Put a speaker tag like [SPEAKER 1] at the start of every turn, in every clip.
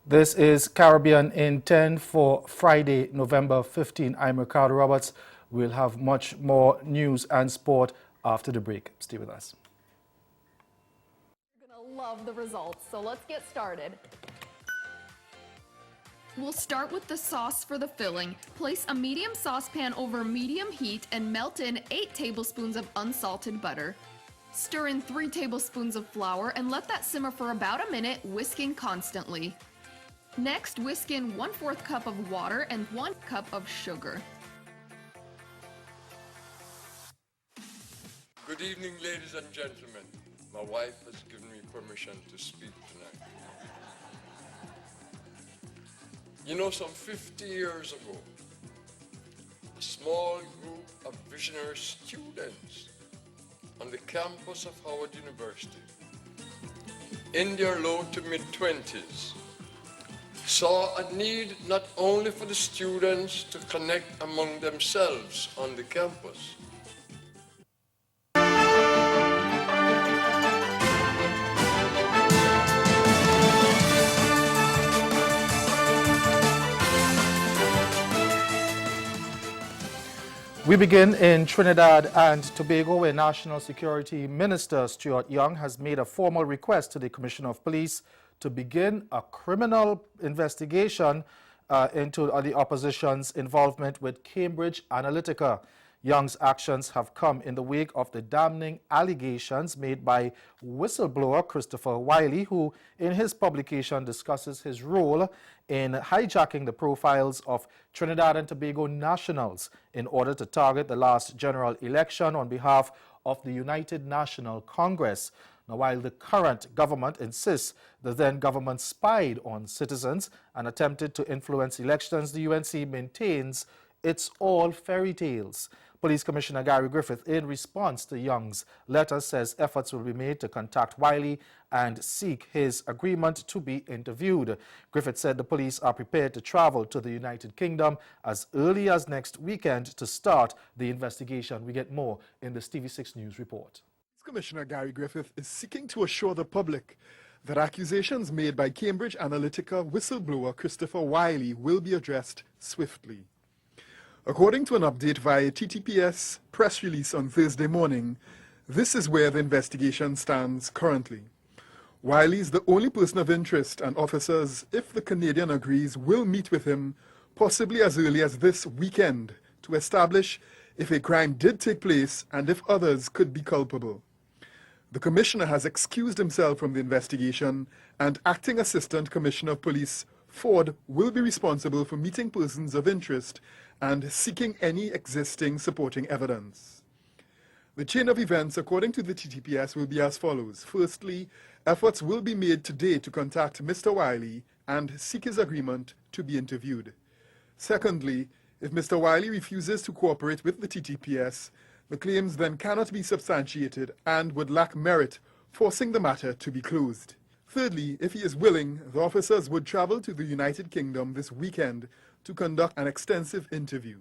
[SPEAKER 1] This is Caribbean in 10 for Friday, November 15. I'm Ricardo Roberts. We'll have much more news and sport after the break. Stay with us.
[SPEAKER 2] You're going to love the results, so let's get started. We'll start with the sauce for the filling. Place a medium saucepan over medium heat and melt in 8 tablespoons of unsalted butter. Stir in 3 tablespoons of flour and let that simmer for about a minute, whisking constantly. Next, whisk in 1/4 cup of water and 1 cup of sugar.
[SPEAKER 3] Good evening, ladies and gentlemen. My wife has given me permission to speak tonight. You know, some 50 years ago, a small group of visionary students on the campus of Howard University, in their low to mid-20s, saw a need not only for the students to connect among themselves on the campus,
[SPEAKER 1] We begin in Trinidad and Tobago, where National Security Minister Stuart Young has made a formal request to the Commissioner of Police to begin a criminal investigation into the opposition's involvement with Cambridge Analytica. Young's actions have come in the wake of the damning allegations made by whistleblower Christopher Wiley, who in his publication discusses his role in hijacking the profiles of Trinidad and Tobago nationals in order to target the last general election on behalf of the United National Congress. Now, while the current government insists the then government spied on citizens and attempted to influence elections, the UNC maintains it's all fairy tales. Police Commissioner Gary Griffith, in response to Young's letter, says efforts will be made to contact Wiley and seek his agreement to be interviewed. Griffith said the police are prepared to travel to the United Kingdom as early as next weekend to start the investigation. We get more in this TV6 News report.
[SPEAKER 4] Commissioner Gary Griffith is seeking to assure the public that accusations made by Cambridge Analytica whistleblower Christopher Wiley will be addressed swiftly. According to an update via TTPS press release on Thursday morning, this is where the investigation stands currently. Wiley is the only person of interest, and officers, if the Canadian agrees, will meet with him possibly as early as this weekend to establish if a crime did take place and if others could be culpable. The Commissioner has excused himself from the investigation, and Acting Assistant Commissioner of Police Ford will be responsible for meeting persons of interest and seeking any existing supporting evidence. The chain of events, according to the TTPS, will be as follows. Firstly, efforts will be made today to contact Mr. Wiley and seek his agreement to be interviewed. Secondly, if Mr. Wiley refuses to cooperate with the TTPS, the claims then cannot be substantiated and would lack merit, forcing the matter to be closed. Thirdly, if he is willing, the officers would travel to the United Kingdom this weekend to conduct an extensive interview.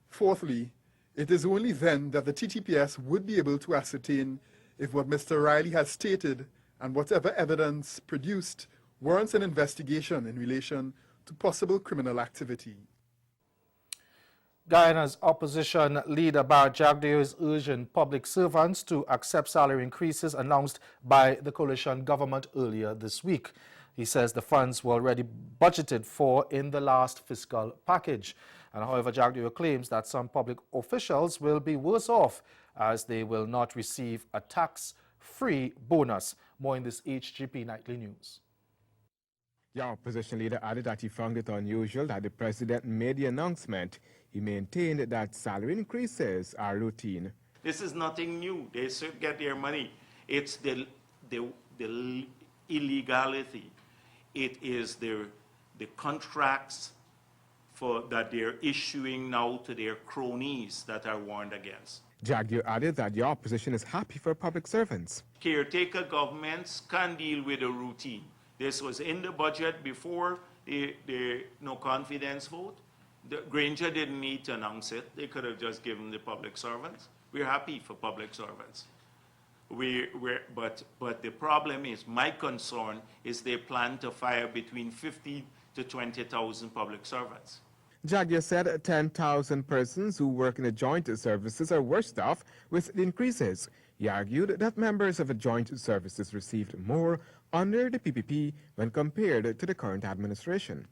[SPEAKER 4] Fourthly, it is only then that the TTPS would be able to ascertain if what Mr. Riley has stated and whatever evidence produced warrants an investigation in relation to possible criminal activity.
[SPEAKER 1] Guyana's opposition leader Barrett Jagdeo is urging public servants to accept salary increases announced by the coalition government earlier this week. He says the funds were already budgeted for in the last fiscal package. And however, Jagdeo claims that some public officials will be worse off as they will not receive a tax-free bonus. More in this HGP Nightly News.
[SPEAKER 5] The opposition leader added that he found it unusual that the president made the announcement. He maintained that salary increases are routine.
[SPEAKER 6] This is nothing new. They should get their money. It's the illegality. It is the contracts that they're issuing now to their cronies that are warned against.
[SPEAKER 5] Jagdeo added that the opposition is happy for public servants.
[SPEAKER 6] Caretaker governments can deal with the routine. This was in the budget before the no confidence vote. Granger didn't need to announce it. They could have just given the public servants. We're happy for public servants. But the problem is, my concern is they plan to fire between 50 to 20,000 public servants.
[SPEAKER 5] Jagia said 10,000 persons who work in the joint services are worse off with the increases. He argued that members of the joint services received more under the PPP when compared to the current administration.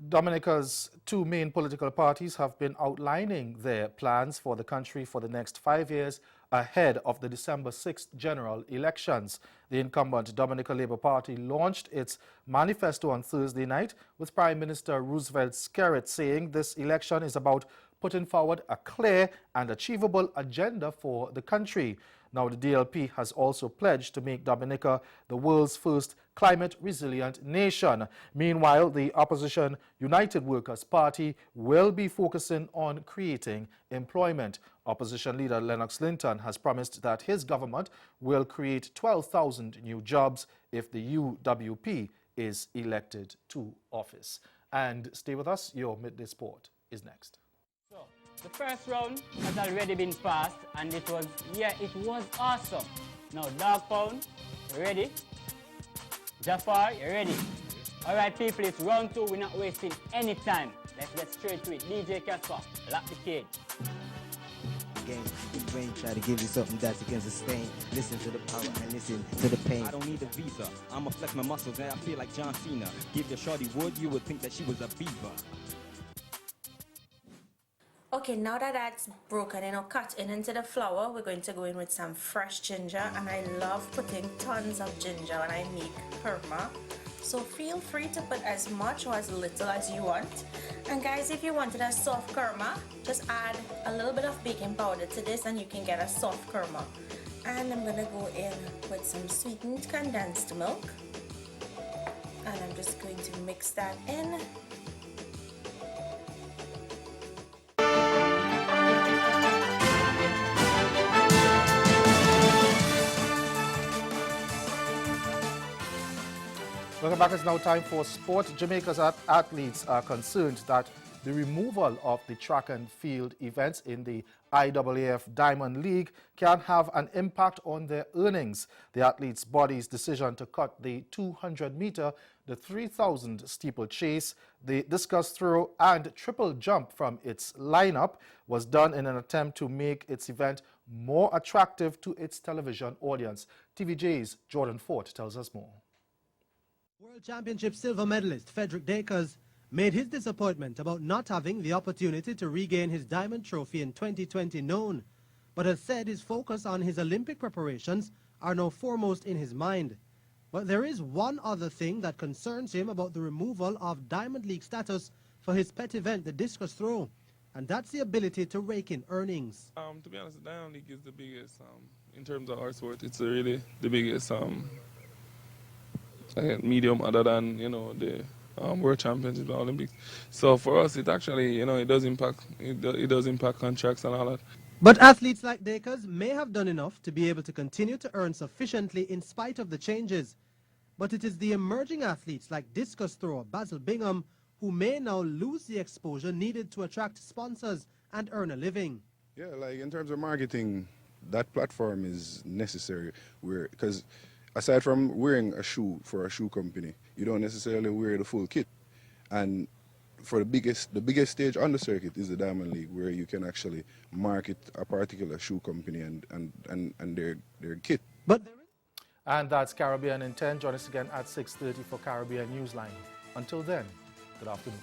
[SPEAKER 1] Dominica's two main political parties have been outlining their plans for the country for the next 5 years ahead of the December 6th general elections. The incumbent Dominica Labour Party launched its manifesto on Thursday night, with Prime Minister Roosevelt Skerritt saying this election is about putting forward a clear and achievable agenda for the country. Now, the DLP has also pledged to make Dominica the world's first climate-resilient nation. Meanwhile, the opposition United Workers' Party will be focusing on creating employment. Opposition leader Lennox Linton has promised that his government will create 12,000 new jobs if the UWP is elected to office. And stay with us, your Midday Sport is next.
[SPEAKER 7] The first round has already been passed, and it was awesome. Now, Dog Pound, you ready? Jafar, you ready? All right, people, it's round two. We're not wasting any time. Let's get straight to it. DJ Casper, lock the cage.
[SPEAKER 8] Game, big brain, try to give you something that you can sustain. Listen to the power and listen to the pain. I don't need a visa. I'ma flex my muscles and I feel like John Cena. Give your shorty wood, you would think that she was a beaver.
[SPEAKER 9] Okay, now that that's broken and cut into the flour, we're going to go in with some fresh ginger, and I love putting tons of ginger when I make kurma. So feel free to put as much or as little as you want. And guys, if you wanted a soft kurma, just add a little bit of baking powder to this and you can get a soft kurma. And I'm gonna go in with some sweetened condensed milk. And I'm just going to mix that in.
[SPEAKER 1] Welcome back. It's now time for sport. Jamaica's athletes are concerned that the removal of the track and field events in the IAAF Diamond League can have an impact on their earnings. The athletes' body's decision to cut the 200-meter, the 3,000 steeplechase, the discus throw, and triple jump from its lineup was done in an attempt to make its event more attractive to its television audience. TVJ's Jordan Fort tells us more.
[SPEAKER 10] World Championship silver medalist Frederick Dakers made his disappointment about not having the opportunity to regain his diamond trophy in 2020 known, but has said his focus on his Olympic preparations are now foremost in his mind. But there is one other thing that concerns him about the removal of Diamond League status for his pet event, the discus throw, and that's the ability to rake in earnings.
[SPEAKER 11] To be honest, the Diamond League is the biggest, in terms of our sport, it's really the biggest medium other than, the World Championships and Olympics. So for us, it actually, it does impact contracts and all that.
[SPEAKER 10] But athletes like Dakers may have done enough to be able to continue to earn sufficiently in spite of the changes. But it is the emerging athletes like discus thrower Basil Bingham who may now lose the exposure needed to attract sponsors and earn a living.
[SPEAKER 12] Yeah, like in terms of marketing, that platform is necessary. Because aside from wearing a shoe for a shoe company, you don't necessarily wear the full kit. And for the biggest stage on the circuit is the Diamond League, where you can actually market a particular shoe company and their kit.
[SPEAKER 1] And that's Caribbean in 10. Join us again at 6:30 for Caribbean Newsline. Until then, good afternoon.